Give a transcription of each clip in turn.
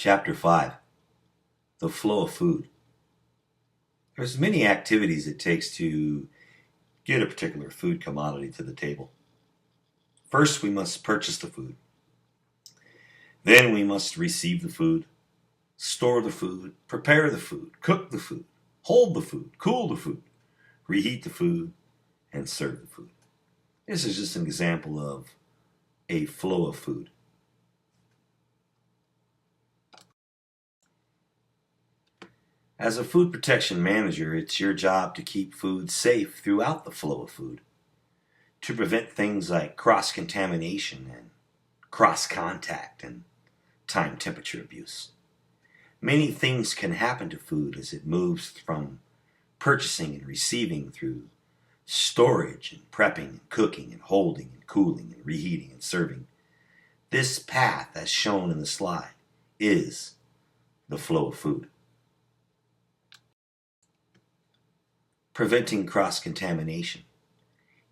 Chapter 5. The Flow of Food. There's many activities it takes to get a particular food commodity to the table. First, we must purchase the food. Then we must receive the food, store the food, prepare the food, cook the food, hold the food, cool the food, reheat the food, and serve the food. This is just an example of a flow of food. As a food protection manager, it's your job to keep food safe throughout the flow of food, to prevent things like cross-contamination and cross-contact and time temperature abuse. Many things can happen to food as it moves from purchasing and receiving through storage and prepping and cooking and holding and cooling and reheating and serving. This path, as shown in the slide, is the flow of food. Preventing cross-contamination.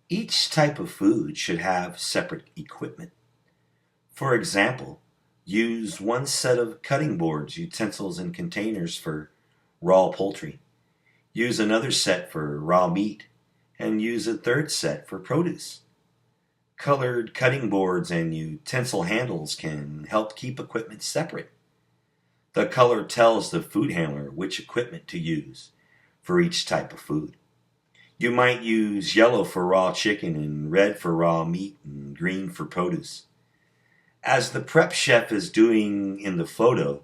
Each type of food should have separate equipment. For example, use one set of cutting boards, utensils, and containers for raw poultry. Use another set for raw meat, and use a third set for produce. Colored cutting boards and utensil handles can help keep equipment separate. The color tells the food handler which equipment to use for each type of food. You might use yellow for raw chicken and red for raw meat and green for produce. As the prep chef is doing in the photo,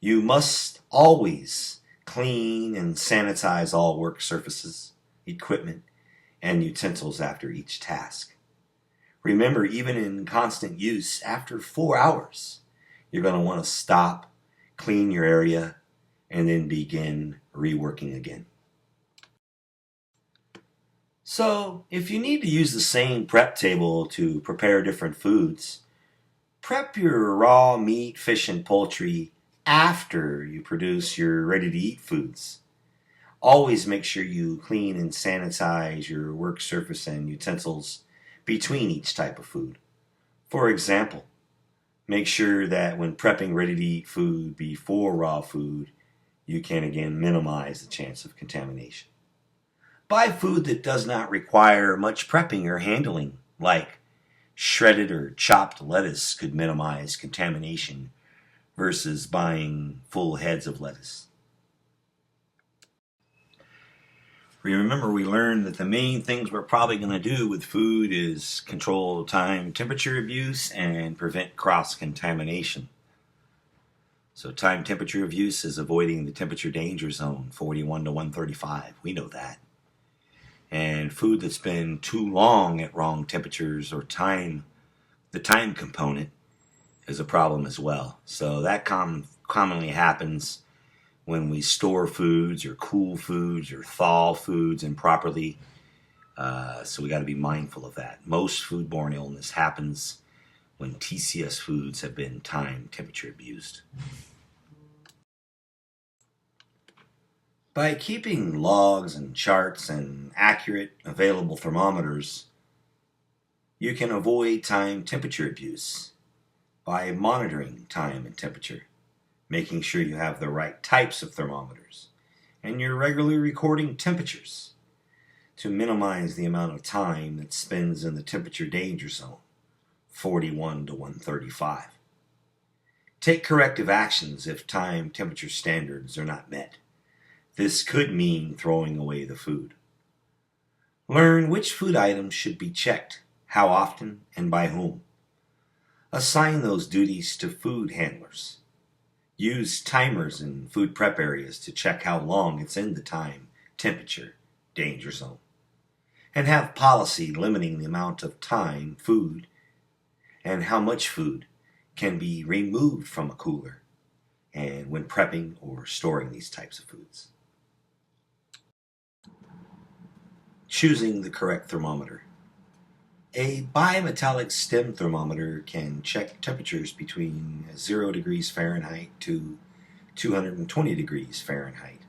you must always clean and sanitize all work surfaces, equipment, and utensils after each task. Remember, even in constant use, after 4 hours, you're going to want to stop, clean your area, and then begin reworking again. So, if you need to use the same prep table to prepare different foods, prep your raw meat, fish, and poultry after you produce your ready-to-eat foods. Always make sure you clean and sanitize your work surface and utensils between each type of food. For example, make sure that when prepping ready-to-eat food before raw food, you can again minimize the chance of contamination. Buy food that does not require much prepping or handling, like shredded or chopped lettuce could minimize contamination versus buying full heads of lettuce. Remember, we learned that the main things we're probably going to do with food is control time temperature abuse and prevent cross-contamination. So time temperature abuse is avoiding the temperature danger zone, 41 to 135. We know that. And food that's been too long at wrong temperatures or time, the time component, is a problem as well. So that commonly happens when we store foods or cool foods or thaw foods improperly. So we got to be mindful of that. Most foodborne illness happens when TCS foods have been time temperature abused. By keeping logs and charts and accurate available thermometers, you can avoid time temperature abuse by monitoring time and temperature, making sure you have the right types of thermometers, and you're regularly recording temperatures to minimize the amount of time that spends in the temperature danger zone, 41 to 135. Take corrective actions if time temperature standards are not met. This could mean throwing away the food. Learn which food items should be checked, how often, and by whom. Assign those duties to food handlers. Use timers in food prep areas to check how long it's in the time, temperature, danger zone. And have policy limiting the amount of time, food, and how much food can be removed from a cooler and when prepping or storing these types of foods. Choosing the correct thermometer. A bimetallic stem thermometer can check temperatures between 0 degrees Fahrenheit to 220 degrees Fahrenheit.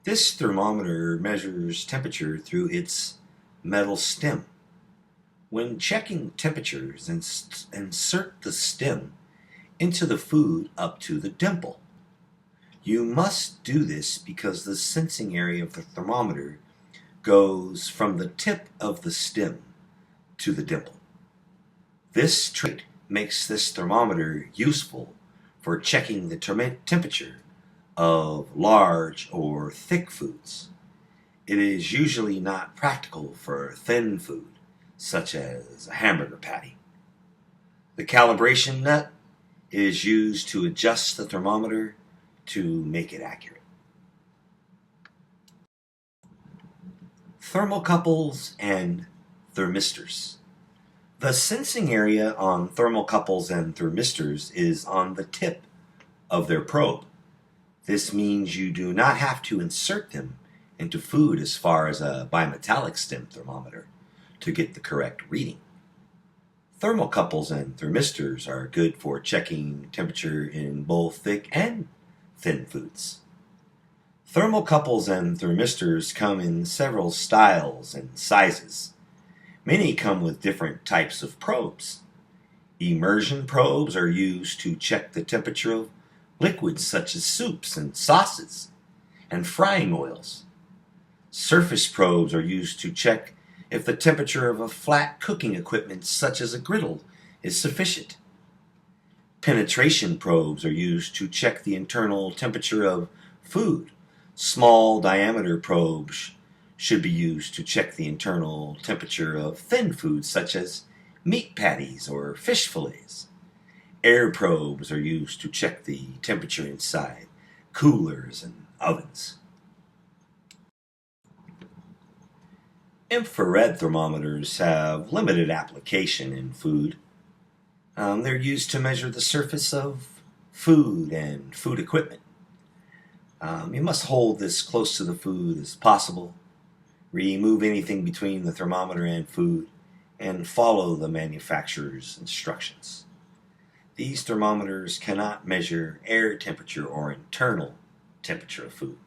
This thermometer measures temperature through its metal stem. When checking temperatures, insert the stem into the food up to the dimple. You must do this because the sensing area of the thermometer goes from the tip of the stem to the dimple. This trait makes this thermometer useful for checking the temperature of large or thick foods. It is usually not practical for thin food, such as a hamburger patty. The calibration nut is used to adjust the thermometer to make it accurate. Thermocouples and thermistors. The sensing area on thermocouples and thermistors is on the tip of their probe. This means you do not have to insert them into food as far as a bimetallic stem thermometer to get the correct reading. Thermocouples and thermistors are good for checking temperature in both thick and thin foods. Thermocouples and thermistors come in several styles and sizes. Many come with different types of probes. Immersion probes are used to check the temperature of liquids such as soups and sauces and frying oils. Surface probes are used to check if the temperature of a flat cooking equipment such as a griddle is sufficient. Penetration probes are used to check the internal temperature of food. Small diameter probes should be used to check the internal temperature of thin foods such as meat patties or fish fillets. Air probes are used to check the temperature inside coolers and ovens. Infrared thermometers have limited application in food. They're used to measure the surface of food and food equipment. You must hold this close to the food as possible, remove anything between the thermometer and food, and follow the manufacturer's instructions. These thermometers cannot measure air temperature or internal temperature of food.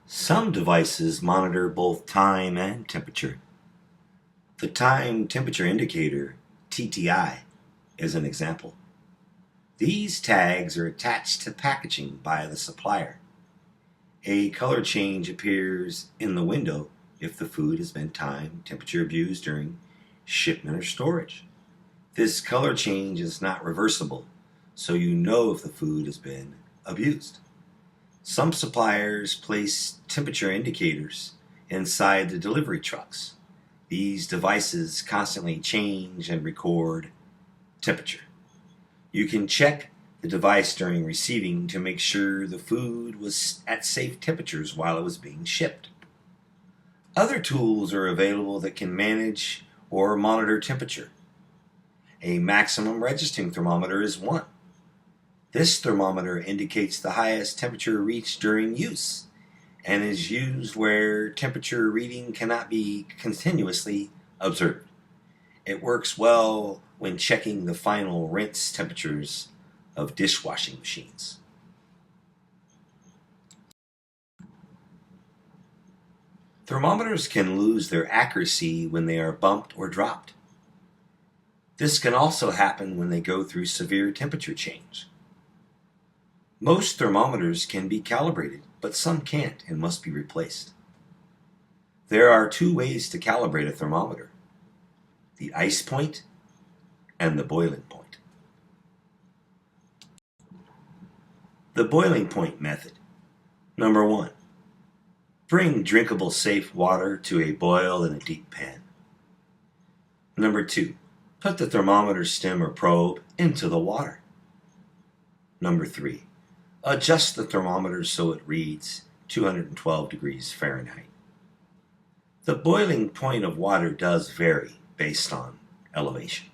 Some devices monitor both time and temperature. The time temperature indicator, TTI, is an example. These tags are attached to packaging by the supplier. A color change appears in the window if the food has been time temperature abused during shipment or storage. This color change is not reversible, so you know if the food has been abused. Some suppliers place temperature indicators inside the delivery trucks. These devices constantly change and record temperature. You can check the device during receiving to make sure the food was at safe temperatures while it was being shipped. Other tools are available that can manage or monitor temperature. A maximum registering thermometer is one. This thermometer indicates the highest temperature reached during use and is used where temperature reading cannot be continuously observed. It works well when checking the final rinse temperatures of dishwashing machines. Thermometers can lose their accuracy when they are bumped or dropped. This can also happen when they go through severe temperature change. Most thermometers can be calibrated, but some can't and must be replaced. There are two ways to calibrate a thermometer: the ice point and the boiling point. The boiling point method. Number 1. Bring drinkable safe water to a boil in a deep pan. Number 2. Put the thermometer stem or probe into the water. Number 3. Adjust the thermometer so it reads 212 degrees Fahrenheit. The boiling point of water does vary based on elevation.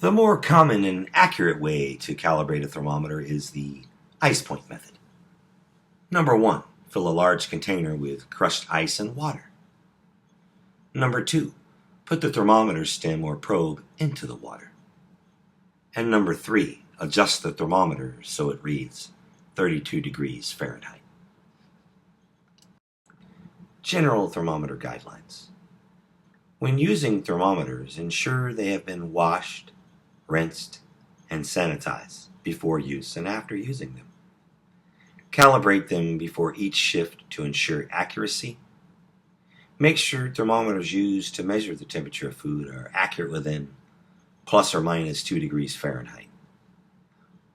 The more common and accurate way to calibrate a thermometer is the ice point method. Number 1. Fill a large container with crushed ice and water. Number 2. Put the thermometer stem or probe into the water. And number 3. Adjust the thermometer so it reads 32 degrees Fahrenheit. General thermometer guidelines. When using thermometers, ensure they have been washed, rinsed, and sanitized before use and after using them. Calibrate them before each shift to ensure accuracy. Make sure thermometers used to measure the temperature of food are accurate within plus or minus 2 degrees Fahrenheit.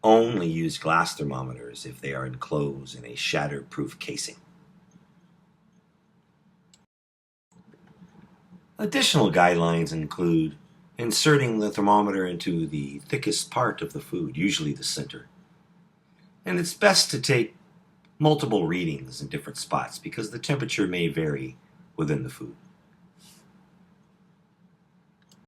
Only use glass thermometers if they are enclosed in a shatterproof casing. Additional guidelines include inserting the thermometer into the thickest part of the food, usually the center. And it's best to take multiple readings in different spots because the temperature may vary within the food.